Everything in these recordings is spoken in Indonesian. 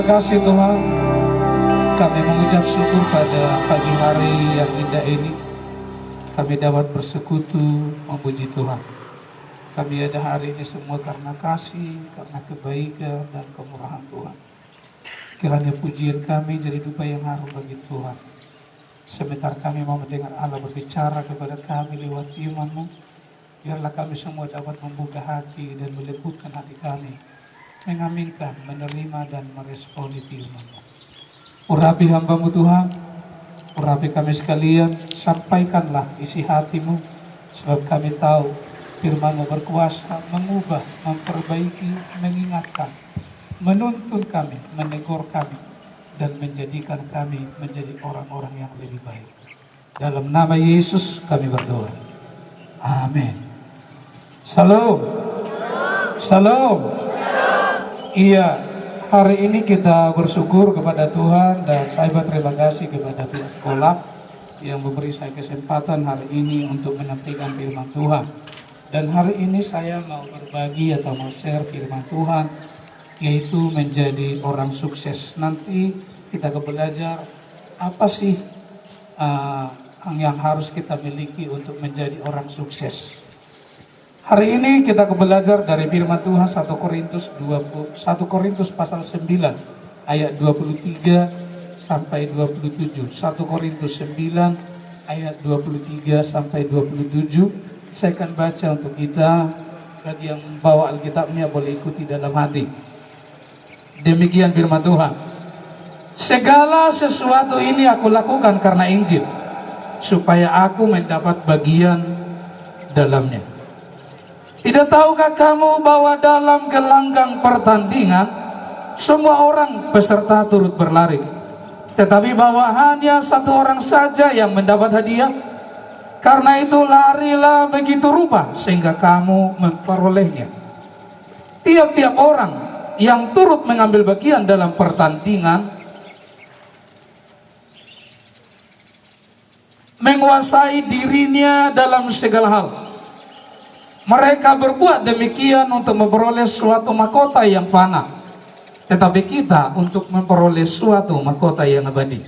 Terima kasih Tuhan, kami mengucap syukur pada pagi hari yang indah ini. Kami dapat bersekutu memuji Tuhan. Kami ada hari ini semua karena kasih, karena kebaikan dan kemurahan Tuhan. Kiranya pujian kami jadi dupa yang harum bagi Tuhan. Sebentar kami mau mendengar Allah berbicara kepada kami lewat firman-Mu. Biarlah kami semua dapat membuka hati dan melembutkan hati kami, mengaminkan, menerima dan meresponi firman-Mu. Urapi hamba-Mu Tuhan, urapi kami sekalian, sampaikanlah isi hati-Mu, sebab kami tahu firman-Mu berkuasa mengubah, memperbaiki, mengingatkan, menuntun kami, menegur kami, dan menjadikan kami menjadi orang-orang yang lebih baik. Dalam nama Yesus kami berdoa. Amin. Salam. Salam. Iya, hari ini kita bersyukur kepada Tuhan dan saya berterima kasih kepada pihak sekolah yang memberi saya kesempatan hari ini untuk menyampaikan firman Tuhan. Dan hari ini saya mau berbagi atau mau share firman Tuhan, yaitu menjadi orang sukses. Nanti kita akan belajar apa sih yang harus kita miliki untuk menjadi orang sukses. Hari ini kita akan belajar dari firman Tuhan 1 Korintus pasal 9 ayat 23 sampai 27. 1 Korintus 9 ayat 23 sampai 27. Saya akan baca untuk kita. Bagi yang membawa Alkitabnya boleh ikuti dalam hati. Demikian firman Tuhan. Segala sesuatu ini aku lakukan karena Injil, supaya aku mendapat bagian dalamnya. Tidak tahukah kamu bahwa dalam gelanggang pertandingan semua orang peserta turut berlari, tetapi bahwa hanya satu orang saja yang mendapat hadiah? Karena itu larilah begitu rupa sehingga kamu memperolehnya. Tiap-tiap orang yang turut mengambil bagian dalam pertandingan menguasai dirinya dalam segala hal. Mereka berbuat demikian untuk memperoleh suatu mahkota yang fana, tetapi kita untuk memperoleh suatu mahkota yang abadi.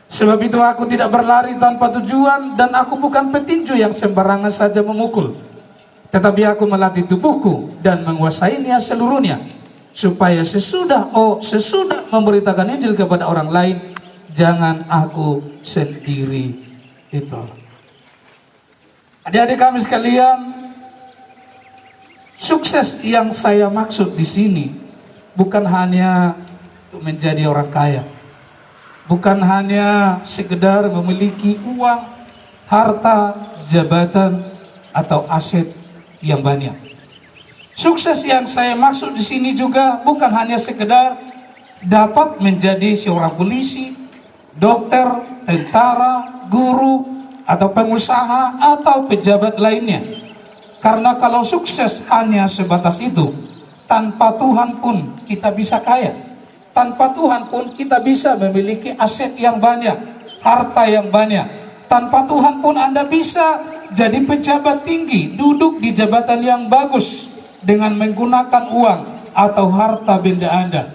Sebab itu aku tidak berlari tanpa tujuan, dan aku bukan petinju yang sembarangan saja memukul, tetapi aku melatih tubuhku dan menguasainya seluruhnya, supaya sesudah memberitakan Injil kepada orang lain, jangan aku sendiri itu. Adik-adik kami sekalian, sukses yang saya maksud di sini bukan hanya menjadi orang kaya, bukan hanya sekedar memiliki uang, harta, jabatan, atau aset yang banyak. Sukses yang saya maksud di sini juga bukan hanya sekedar dapat menjadi seorang polisi, dokter, tentara, guru, atau pengusaha, atau pejabat lainnya. Karena kalau sukses hanya sebatas itu, tanpa Tuhan pun kita bisa kaya. Tanpa Tuhan pun kita bisa memiliki aset yang banyak, harta yang banyak. Tanpa Tuhan pun Anda bisa jadi pejabat tinggi, duduk di jabatan yang bagus dengan menggunakan uang atau harta benda Anda.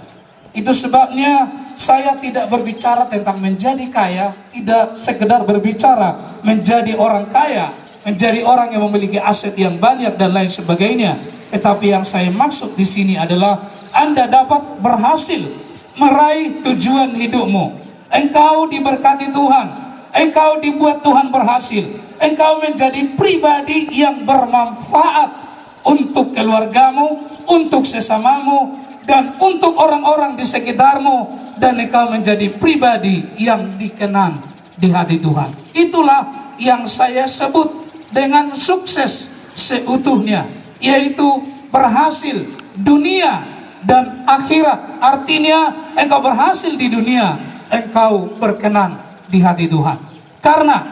Itu sebabnya saya tidak berbicara tentang menjadi kaya, tidak sekedar berbicara menjadi orang kaya, menjadi orang yang memiliki aset yang banyak dan lain sebagainya. Tetapi yang saya maksud di sini adalah Anda dapat berhasil meraih tujuan hidupmu. Engkau diberkati Tuhan, engkau dibuat Tuhan berhasil, engkau menjadi pribadi yang bermanfaat untuk keluargamu, untuk sesamamu, dan untuk orang-orang di sekitarmu, dan engkau menjadi pribadi yang dikenang di hati Tuhan. Itulah yang saya sebut dengan sukses seutuhnya, yaitu berhasil dunia dan akhirat. Artinya engkau berhasil di dunia, engkau berkenan di hati Tuhan. Karena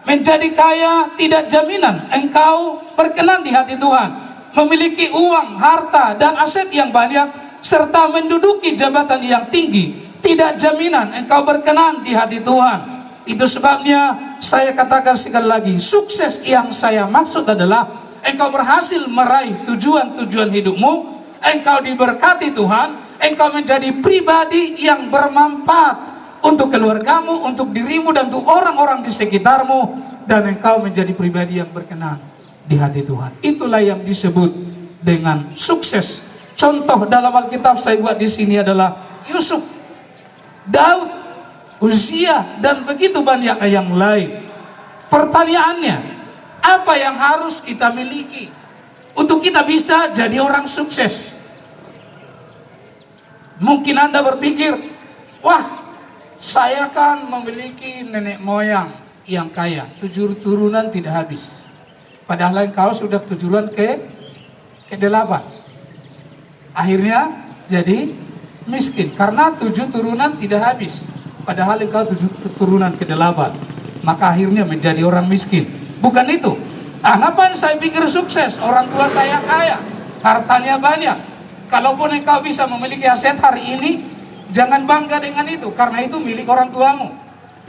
menjadi kaya tidak jaminan engkau berkenan di hati Tuhan. Memiliki uang, harta, dan aset yang banyak, serta menduduki jabatan yang tinggi, tidak jaminan engkau berkenan di hati Tuhan. Itu sebabnya saya katakan sekali lagi, sukses yang saya maksud adalah engkau berhasil meraih tujuan-tujuan hidupmu, engkau diberkati Tuhan, engkau menjadi pribadi yang bermanfaat untuk keluargamu, untuk dirimu, dan untuk orang-orang di sekitarmu, dan engkau menjadi pribadi yang berkenan di hati Tuhan. Itulah yang disebut dengan sukses. Contoh dalam Alkitab saya buat di sini adalah Yusuf, Daud, Uzia, dan begitu banyak yang lain. Pertanyaannya, apa yang harus kita miliki untuk kita bisa jadi orang sukses? Mungkin Anda berpikir, wah, saya kan memiliki nenek moyang yang kaya, 7 turunan tidak habis. Padahal engkau sudah 7 turunan ke-8. Akhirnya jadi miskin karena 7 turunan tidak habis. Padahal engkau 7 turunan ke-8. Maka akhirnya menjadi orang miskin. Bukan itu. Ngapain saya pikir sukses? Orang tua saya kaya, hartanya banyak. Kalaupun engkau bisa memiliki aset hari ini, jangan bangga dengan itu, karena itu milik orang tuamu.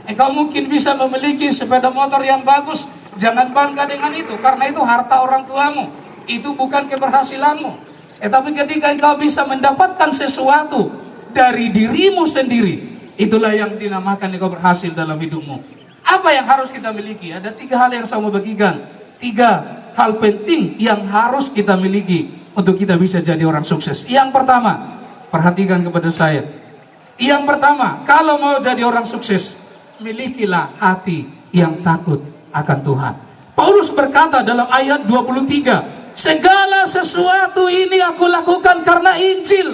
Engkau mungkin bisa memiliki sepeda motor yang bagus, jangan bangga dengan itu, karena itu harta orang tuamu. Itu bukan keberhasilanmu. Tapi ketika engkau bisa mendapatkan sesuatu dari dirimu sendiri, itulah yang dinamakan engkau berhasil dalam hidupmu. Apa yang harus kita miliki? Ada 3 hal yang saya mau bagikan. 3 hal penting yang harus kita miliki untuk kita bisa jadi orang sukses. Yang pertama, perhatikan kepada saya. Yang pertama, kalau mau jadi orang sukses, milikilah hati yang takut akan Tuhan. Paulus berkata dalam ayat 23, segala sesuatu ini aku lakukan karena Injil.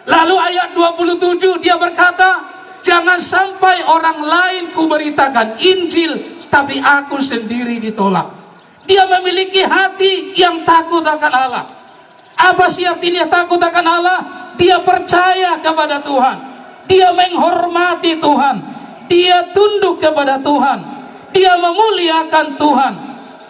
Lalu ayat 27 dia berkata, jangan sampai orang lain kuberitakan Injil, tapi aku sendiri ditolak. Dia memiliki hati yang takut akan Allah. Apa sih artinya takut akan Allah? Dia percaya kepada Tuhan, dia menghormati Tuhan, dia tunduk kepada Tuhan, dia memuliakan Tuhan.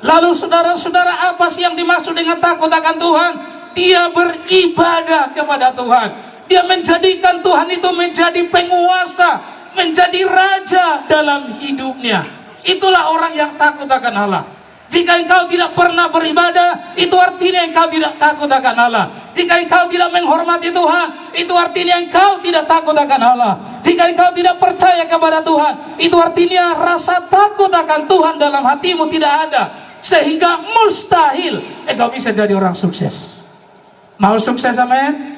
Lalu saudara-saudara, apa sih yang dimaksud dengan takut akan Tuhan? Dia beribadah kepada Tuhan. Dia menjadikan Tuhan itu menjadi penguasa, menjadi raja dalam hidupnya. Itulah orang yang takut akan Allah. Jika engkau tidak pernah beribadah, itu artinya engkau tidak takut akan Allah. Jika engkau tidak menghormati Tuhan, itu artinya engkau tidak takut akan Allah. Jika engkau tidak percaya kepada Tuhan, itu artinya rasa takut akan Tuhan dalam hatimu tidak ada. Sehingga mustahil engkau bisa jadi orang sukses. Mau sukses, amin?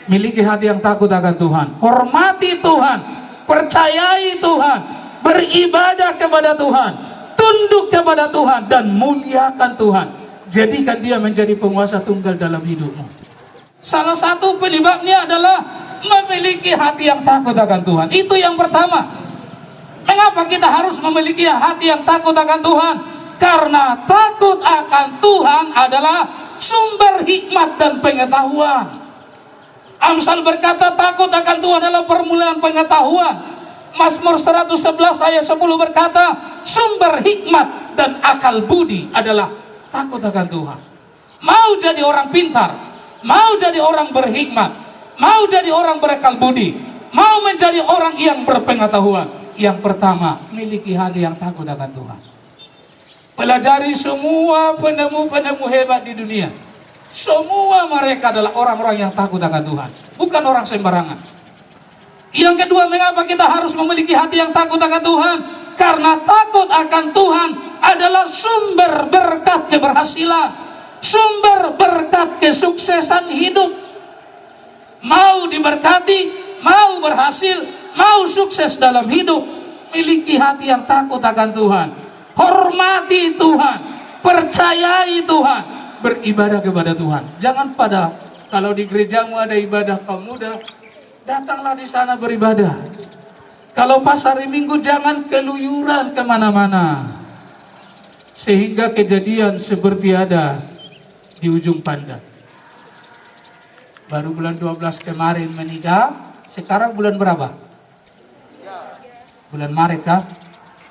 Miliki hati yang takut akan Tuhan, hormati Tuhan, percayai Tuhan, beribadah kepada Tuhan, tunduk kepada Tuhan, dan muliakan Tuhan. Jadikan dia menjadi penguasa tunggal dalam hidupmu. Salah satu penyebabnya adalah memiliki hati yang takut akan Tuhan. Itu yang pertama. Mengapa kita harus memiliki hati yang takut akan Tuhan? Karena takut akan Tuhan adalah sumber hikmat dan pengetahuan. Amsal berkata takut akan Tuhan adalah permulaan pengetahuan. Mazmur 111 ayat 10 berkata sumber hikmat dan akal budi adalah takut akan Tuhan. Mau jadi orang pintar, mau jadi orang berhikmat, mau jadi orang berakal budi, mau menjadi orang yang berpengetahuan, yang pertama, miliki hati yang takut akan Tuhan. Pelajari semua penemu-penemu hebat di dunia. Semua mereka adalah orang-orang yang takut akan Tuhan, bukan orang sembarangan. Yang kedua, mengapa kita harus memiliki hati yang takut akan Tuhan? Karena takut akan Tuhan adalah sumber berkat keberhasilan, sumber berkat kesuksesan hidup. Mau diberkati, mau berhasil, mau sukses dalam hidup, miliki hati yang takut akan Tuhan, hormati Tuhan, percayai Tuhan, beribadah kepada Tuhan. Jangan pada kalau di gerejamu ada ibadah kaum muda, datanglah di sana beribadah. Kalau pas hari Minggu jangan keluyuran kemana-mana, sehingga kejadian seperti ada di ujung pandang. Baru bulan 12 kemarin menikah, sekarang bulan berapa? Bulan Maret kah?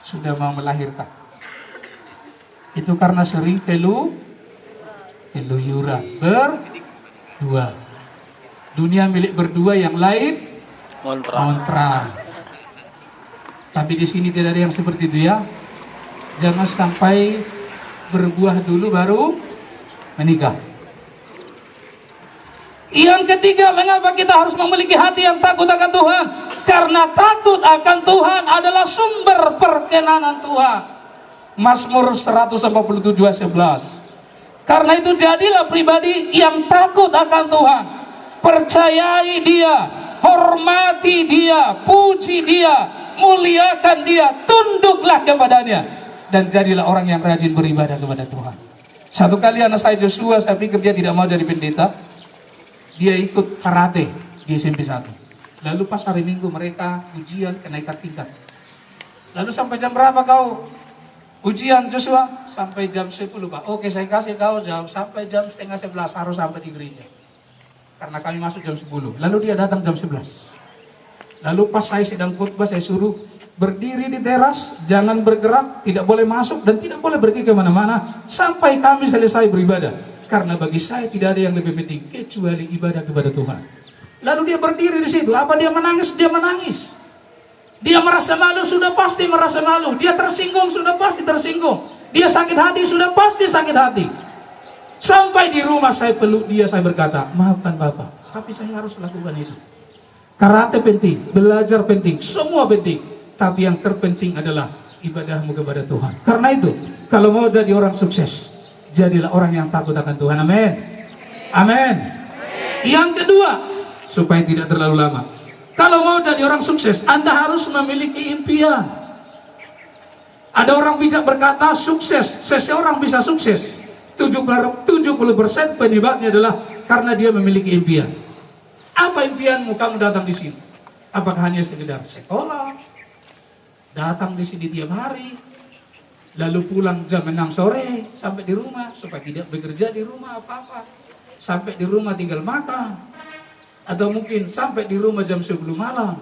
Sudah mau melahirkan. Itu karena sering keluyuran berdua. Dunia milik berdua, yang lain kontra. Tapi di sini tidak ada yang seperti itu ya. Jangan sampai berbuah dulu baru menikah. Yang ketiga, mengapa kita harus memiliki hati yang takut akan Tuhan? Karena takut akan Tuhan adalah sumber perkenanan Tuhan. Mazmur 147 ayat 11. Karena itu jadilah pribadi yang takut akan Tuhan. Percayai Dia, hormati Dia, puji Dia, muliakan Dia, tunduklah kepadanya, dan jadilah orang yang rajin beribadah kepada Tuhan. Satu kali anak saya Joshua, saya pikir dia tidak mau jadi pendeta. Dia ikut karate di SMP 1. Lalu pas hari Minggu mereka ujian kenaikan tingkat. Lalu sampai jam berapa kau ujian Joshua? Sampai jam 10 Pak. Oke, saya kasih kau jam sampai jam setengah 11 harus sampai di gereja. Karena kami masuk jam 10. Lalu dia datang jam 11. Lalu pas saya sedang khotbah, saya suruh berdiri di teras, jangan bergerak, tidak boleh masuk dan tidak boleh pergi kemana-mana sampai kami selesai beribadah. Karena bagi saya tidak ada yang lebih penting kecuali ibadah kepada Tuhan. Lalu dia berdiri di situ. Apa dia menangis? Dia menangis. Dia merasa malu, sudah pasti merasa malu. Dia tersinggung, sudah pasti tersinggung. Dia sakit hati, sudah pasti sakit hati. Sampai di rumah saya peluk dia, saya berkata, maafkan Bapak, tapi saya harus lakukan itu. Karate penting, belajar penting, semua penting. Tapi yang terpenting adalah ibadahmu kepada Tuhan. Karena itu, kalau mau jadi orang sukses, jadilah orang yang takut akan Tuhan. Amin. Amin. Yang kedua, supaya tidak terlalu lama, kalau mau jadi orang sukses, Anda harus memiliki impian. Ada orang bijak berkata, sukses, seseorang bisa sukses 70% penyebabnya adalah karena dia memiliki impian. Apa impianmu kamu datang di sini? Apakah hanya sekedar sekolah, datang di sini tiap hari, lalu pulang jam 6 sore sampai di rumah, supaya tidak bekerja di rumah apa-apa, sampai di rumah tinggal makan, atau mungkin sampai di rumah jam 10 malam?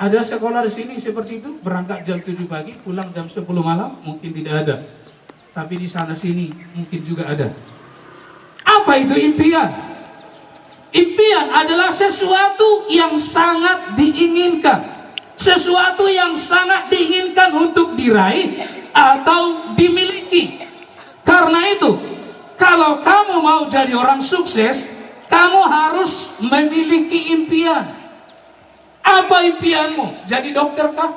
Ada sekolah di sini seperti itu, berangkat jam 7 pagi, pulang jam 10 malam? Mungkin tidak ada. Tapi di sana sini mungkin juga ada. Apa itu impian? Impian adalah sesuatu yang sangat diinginkan, sesuatu yang sangat diinginkan untuk diraih atau dimiliki. Karena itu, kalau kamu mau jadi orang sukses, kamu harus memiliki impian. Apa impianmu? Jadi dokter kah?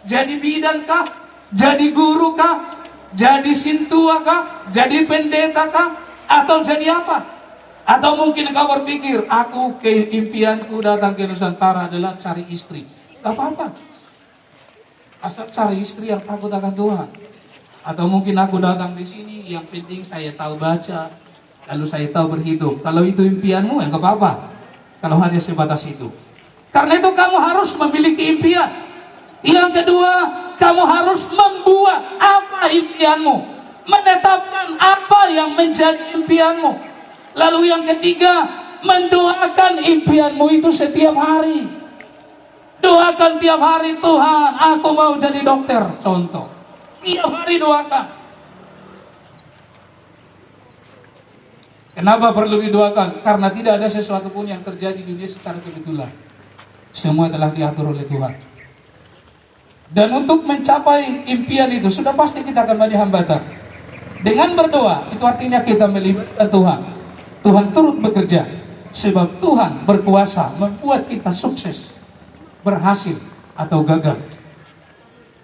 Jadi bidan kah? Jadi guru kah? Jadi sintua kah? Jadi pendeta kah? Atau jadi apa? Atau mungkin kau berpikir, aku impianku datang ke Nusantara adalah cari istri. Gak apa-apa, asal cari istri yang takut akan Tuhan. Atau mungkin aku datang di sini, yang penting saya tahu baca, lalu saya tahu berhitung. Kalau itu impianmu, ya gak apa-apa. Kalau hanya sebatas itu. Karena itu kamu harus memiliki impian. Yang kedua, kamu harus membuat apa impianmu, menetapkan apa yang menjadi impianmu. Lalu yang ketiga, mendoakan impianmu itu setiap hari. Doakan tiap hari, Tuhan, aku mau jadi dokter, contoh. Tiap hari doakan. Kenapa perlu didoakan? Karena tidak ada sesuatu pun yang terjadi di dunia secara kebetulan. Semua telah diatur oleh Tuhan. Dan untuk mencapai impian itu, sudah pasti kita akan banyak hambatan. Dengan berdoa, itu artinya kita melibatkan Tuhan. Tuhan turut bekerja, sebab Tuhan berkuasa membuat kita sukses, berhasil atau gagal.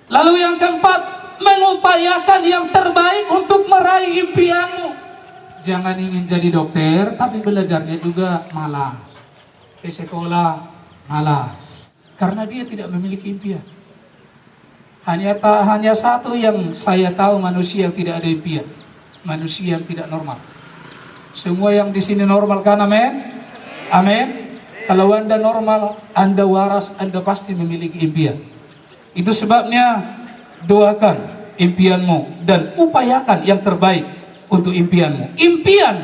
Lalu yang keempat, mengupayakan yang terbaik untuk meraih impianmu. Jangan ingin jadi dokter, tapi belajarnya juga malas. Ke sekolah malas, karena dia tidak memiliki impian. Hanya satu yang saya tahu, manusia yang tidak ada impian, manusia yang tidak normal. Semua yang di sini normal kan? Amin. Amin. Kalau Anda normal, Anda waras, Anda pasti memiliki impian. Itu sebabnya doakan impianmu dan upayakan yang terbaik untuk impianmu. Impian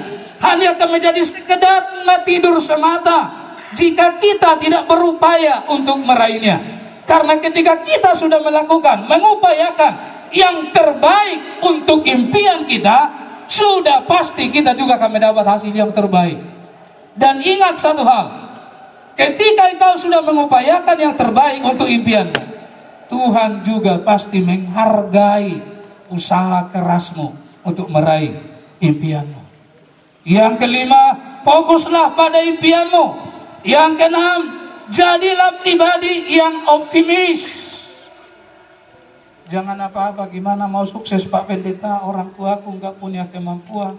hanya akan menjadi sekedar tidur semata jika kita tidak berupaya untuk meraihnya. Karena ketika kita sudah melakukan, mengupayakan yang terbaik untuk impian kita, sudah pasti kita juga akan mendapat hasil yang terbaik. Dan ingat satu hal, ketika engkau sudah mengupayakan yang terbaik untuk impianmu, Tuhan juga pasti menghargai usaha kerasmu untuk meraih impianmu. Yang kelima, fokuslah pada impianmu. Yang keenam, jadilah pribadi yang optimis. Jangan apa-apa, gimana mau sukses Pak Pendeta, orang tuaku nggak punya kemampuan.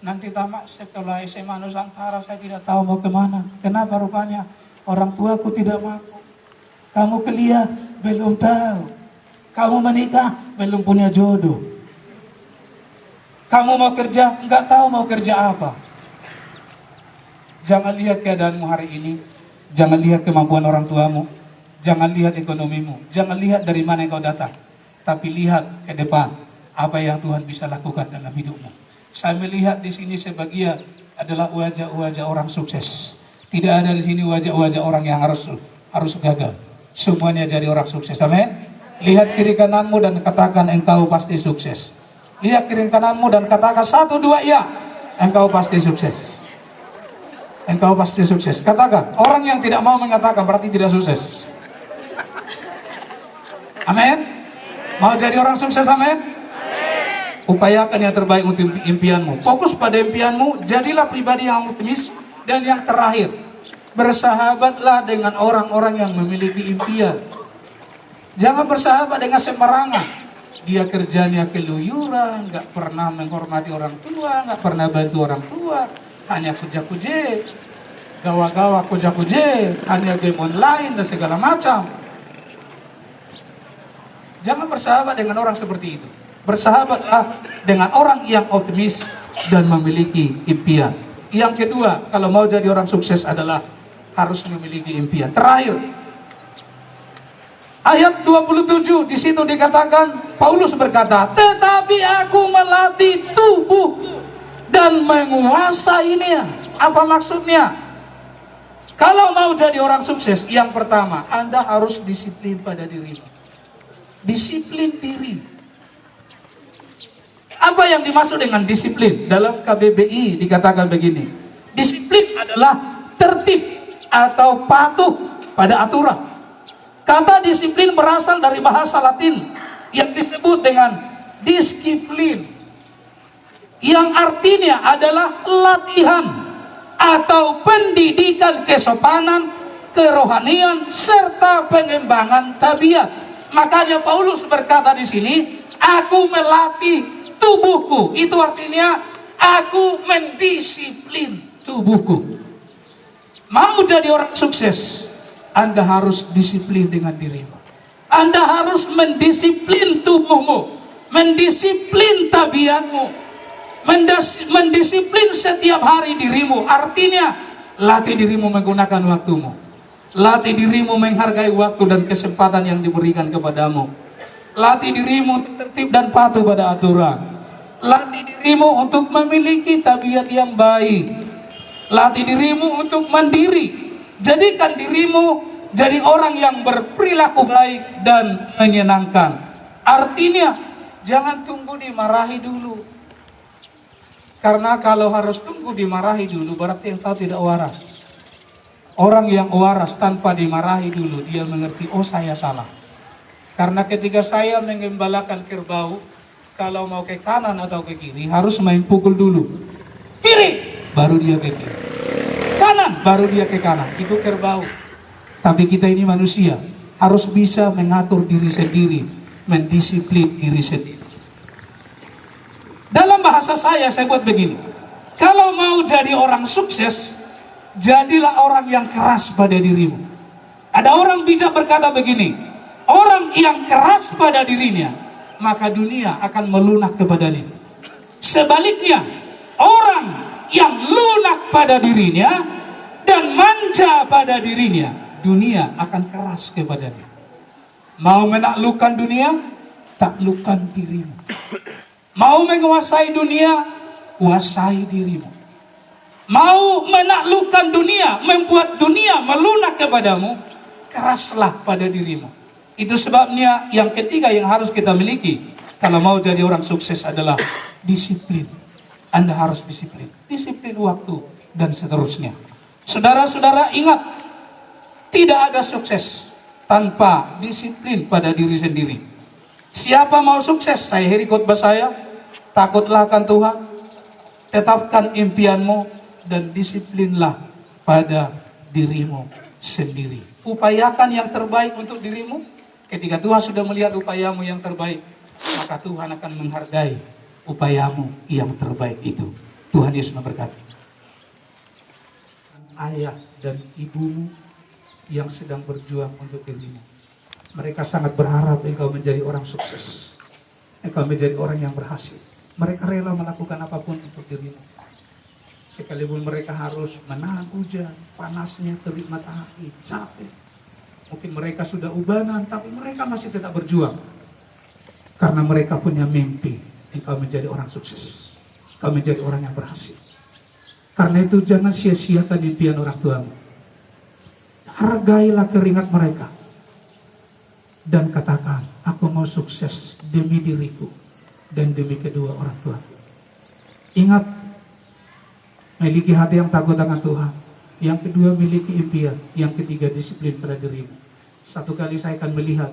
Nanti tamat setelah SMA Nusantara saya tidak tahu mau kemana. Kenapa rupanya? Orang tuaku tidak mampu. Kamu kuliah, belum tahu. Kamu menikah, belum punya jodoh. Kamu mau kerja, nggak tahu mau kerja apa. Jangan lihat keadaanmu hari ini. Jangan lihat kemampuan orang tuamu. Jangan lihat ekonomimu. Jangan lihat dari mana kau datang. Tapi lihat ke depan apa yang Tuhan bisa lakukan dalam hidupmu. Saya melihat di sini sebagian adalah wajah-wajah orang sukses. Tidak ada di sini wajah-wajah orang yang harus gagal. Semuanya jadi orang sukses. Amin. Lihat kiri kananmu dan katakan engkau pasti sukses. Lihat kiri kananmu dan katakan 1, 2 ya. Engkau pasti sukses. Engkau pasti sukses. Katakan. Orang yang tidak mau mengatakan berarti tidak sukses. Amin. Mau jadi orang sukses, amin? Upayakan yang terbaik untuk impianmu. Fokus pada impianmu, jadilah pribadi yang optimis. Dan yang terakhir, bersahabatlah dengan orang-orang yang memiliki impian. Jangan bersahabat dengan sembarangan. Dia kerjanya keluyuran, gak pernah menghormati orang tua, gak pernah bantu orang tua, hanya kuja-kuje, gawa-gawa kuja-kuje, hanya game online dan segala macam. Jangan bersahabat dengan orang seperti itu. Bersahabatlah dengan orang yang optimis dan memiliki impian. Yang kedua, kalau mau jadi orang sukses adalah harus memiliki impian. Terakhir, ayat 27 di situ dikatakan, Paulus berkata, tetapi aku melatih tubuh dan menguasainya. Apa maksudnya? Kalau mau jadi orang sukses, yang pertama, Anda harus disiplin pada dirimu. Disiplin diri. Apa yang dimaksud dengan disiplin? Dalam KBBI dikatakan begini. Disiplin adalah tertib atau patuh pada aturan. Kata disiplin berasal dari bahasa Latin yang disebut dengan disiplin, yang artinya adalah latihan atau pendidikan kesopanan, kerohanian serta pengembangan tabiat. Makanya Paulus berkata di sini, aku melatih tubuhku. Itu artinya aku mendisiplin tubuhku. Mau jadi orang sukses, Anda harus disiplin dengan dirimu. Anda harus mendisiplin tubuhmu, mendisiplin tabiatmu, mendisiplin setiap hari dirimu. Artinya, latih dirimu menggunakan waktumu. Latih dirimu menghargai waktu dan kesempatan yang diberikan kepadamu. Latih dirimu tertib dan patuh pada aturan. Latih dirimu untuk memiliki tabiat yang baik. Latih dirimu untuk mandiri. Jadikan dirimu jadi orang yang berperilaku baik dan menyenangkan. Artinya, jangan tunggu dimarahi dulu. Karena kalau harus tunggu dimarahi dulu, berarti engkau tidak waras. Orang yang waras tanpa dimarahi dulu, dia mengerti, oh saya salah. Karena ketika saya mengembalakan kerbau, kalau mau ke kanan atau ke kiri, harus main pukul dulu. Kiri, baru dia ke kiri. Kanan, baru dia ke kanan. Itu kerbau. Tapi kita ini manusia, harus bisa mengatur diri sendiri, mendisiplin diri sendiri. Dalam bahasa saya buat begini. Kalau mau jadi orang sukses, jadilah orang yang keras pada dirimu. Ada orang bijak berkata begini, orang yang keras pada dirinya, maka dunia akan melunak kepadanya. Sebaliknya, orang yang lunak pada dirinya dan manja pada dirinya, dunia akan keras kepadanya. Mau menaklukkan dunia, taklukkan dirimu. Mau menguasai dunia, kuasai dirimu. Mau menaklukkan dunia, membuat dunia melunak kepadamu, keraslah pada dirimu. Itu sebabnya yang ketiga yang harus kita miliki kalau mau jadi orang sukses adalah disiplin. Anda harus disiplin. Disiplin waktu dan seterusnya. Saudara-saudara ingat, tidak ada sukses tanpa disiplin pada diri sendiri. Siapa mau sukses? Saya akhiri khotbah saya, takutlah akan Tuhan, tetapkan impianmu, dan disiplinlah pada dirimu sendiri. Upayakan yang terbaik untuk dirimu. Ketika Tuhan sudah melihat upayamu yang terbaik, maka Tuhan akan menghargai upayamu yang terbaik itu. Tuhan Yesus memberkati. Ayah dan ibumu yang sedang berjuang untuk dirimu, mereka sangat berharap engkau menjadi orang sukses, engkau menjadi orang yang berhasil. Mereka rela melakukan apapun untuk dirimu, sekalipun mereka harus menahan hujan, panasnya, terik matahari, capek. Mungkin mereka sudah ubanan, tapi mereka masih tetap berjuang. Karena mereka punya mimpi, engkau menjadi orang sukses, engkau menjadi orang yang berhasil. Karena itu jangan sia-siakan impian orang tuamu. Hargailah keringat mereka. Dan katakan, aku mau sukses demi diriku dan demi kedua orang tuaku. Ingat, miliki hati yang takut akan Tuhan. Yang kedua, miliki impian. Yang ketiga, disiplin pada dirimu. Satu kali saya akan melihat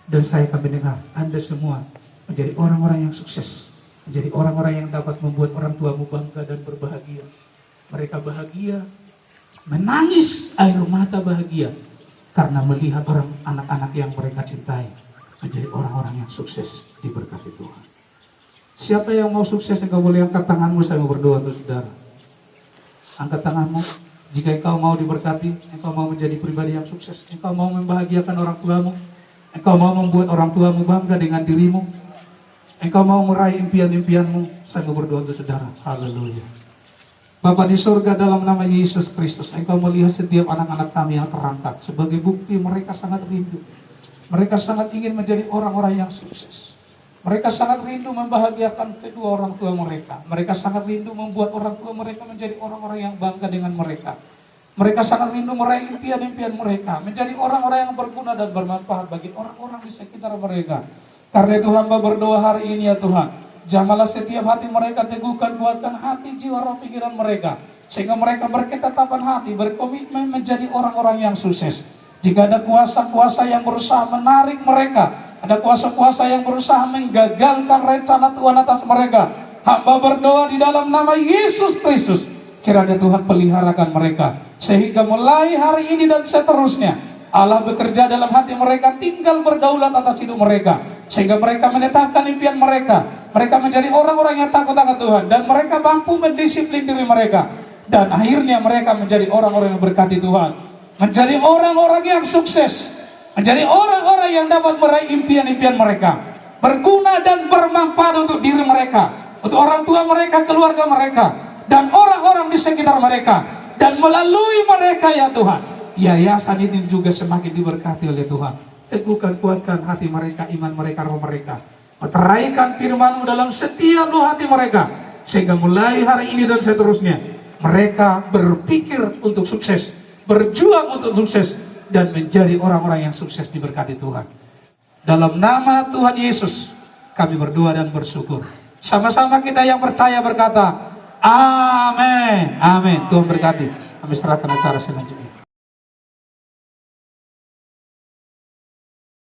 dan saya akan mendengar Anda semua menjadi orang-orang yang sukses, menjadi orang-orang yang dapat membuat orang tuamu bangga dan berbahagia. Mereka bahagia, menangis air mata bahagia karena melihat orang anak-anak yang mereka cintai menjadi orang-orang yang sukses diberkati Tuhan. Siapa yang mau sukses, engkau boleh angkat tanganmu, saya mau berdoa untuk saudara. Angkat tanganmu. Jika engkau mau diberkati, engkau mau menjadi pribadi yang sukses, engkau mau membahagiakan orang tuamu, engkau mau membuat orang tuamu bangga dengan dirimu, engkau mau meraih impian-impianmu, saya mau berdoa untuk saudara. Haleluya. Bapa di surga, dalam nama Yesus Kristus, engkau melihat setiap anak-anak kami yang terangkat sebagai bukti mereka sangat rindu. Mereka sangat ingin menjadi orang-orang yang sukses. Mereka sangat rindu membahagiakan kedua orang tua mereka. Mereka sangat rindu membuat orang tua mereka menjadi orang-orang yang bangga dengan mereka. Mereka sangat rindu meraih impian-impian mereka, menjadi orang-orang yang berguna dan bermanfaat bagi orang-orang di sekitar mereka. Karena itu hamba berdoa hari ini ya Tuhan, jamahlah setiap hati mereka, teguhkan, kuatkan hati, jiwa, roh, pikiran mereka, sehingga mereka berketetapan hati, berkomitmen menjadi orang-orang yang sukses. Jika ada kuasa-kuasa yang berusaha menarik mereka, ada kuasa-kuasa yang berusaha menggagalkan rencana Tuhan atas mereka, hamba berdoa di dalam nama Yesus Kristus, kiranya Tuhan peliharakan mereka, sehingga mulai hari ini dan seterusnya Allah bekerja dalam hati mereka, tinggal berdaulat atas hidup mereka, sehingga mereka menetapkan impian mereka. Mereka menjadi orang-orang yang takut akan Tuhan, dan mereka mampu mendisiplin diri mereka, dan akhirnya mereka menjadi orang-orang yang berkati Tuhan, menjadi orang-orang yang sukses, menjadi orang-orang yang dapat meraih impian-impian mereka, berguna dan bermanfaat untuk diri mereka, untuk orang tua mereka, keluarga mereka, dan orang-orang di sekitar mereka. Dan melalui mereka ya Tuhan, yayasan ini juga semakin diberkati oleh Tuhan. Teguhkan, kuatkan hati mereka, iman mereka, roh mereka. Meteraikan firman-Mu dalam setiap lubuk hati mereka, sehingga mulai hari ini dan seterusnya mereka berpikir untuk sukses, berjuang untuk sukses, dan menjadi orang-orang yang sukses diberkati Tuhan. Dalam nama Tuhan Yesus kami berdoa dan bersyukur. Sama-sama kita yang percaya berkata, amin, amin. Tuhan berkati. Kami serahkan acara selanjutnya.